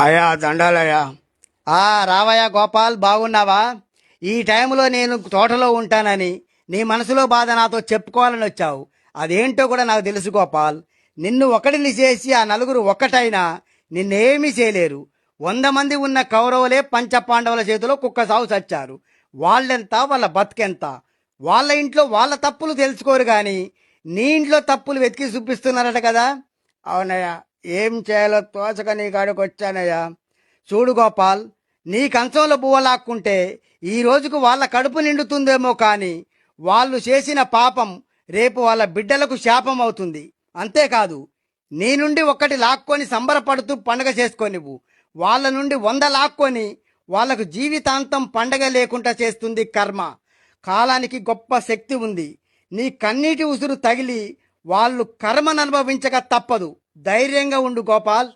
అయా దండాలయ్యా. రావయ్యా గోపాల్, బాగున్నావా? ఈ టైంలో నేను తోటలో ఉంటానని నీ మనసులో బాధ నాతో చెప్పుకోవాలని వచ్చావు. అదేంటో కూడా నాకు తెలుసు గోపాల్. నిన్ను ఒకటిని చేసి ఆ నలుగురు ఒక్కటైనా నిన్నేమీ చేయలేరు. 100 మంది ఉన్న కౌరవులే పంచపాండవుల చేతిలో కుక్క సాగు చచ్చారు. వాళ్ళెంత, వాళ్ళ బతుకెంత. వాళ్ళ ఇంట్లో వాళ్ళ తప్పులు తెలుసుకోరు గాని నీ ఇంట్లో తప్పులు వెతికి చూపిస్తున్నారట కదా. అవునయ్యా, ఏం చేయాలో తోచక నీ కాడికి వచ్చానయ్యా. చూడు గోపాల్, నీ కంచంలో బువ్వ లాక్కుంటే ఈ రోజుకు వాళ్ళ కడుపు నిండుతుందేమో కానీ వాళ్ళు చేసిన పాపం రేపు వాళ్ళ బిడ్డలకు శాపం అవుతుంది. అంతేకాదు, నీ నుండి ఒక్కటి లాక్కొని సంబరపడుతూ పండగ చేసుకో నువ్వు. వాళ్ళ నుండి 100 లాక్కొని వాళ్లకు జీవితాంతం పండగ లేకుండా చేస్తుంది కర్మ. కాలానికి గొప్ప శక్తి ఉంది. నీ కన్నీటి ఉసురు తగిలి వాళ్ళు కర్మను అనుభవించక తప్పదు. ధైర్యంగా ఉండు గోపాల్.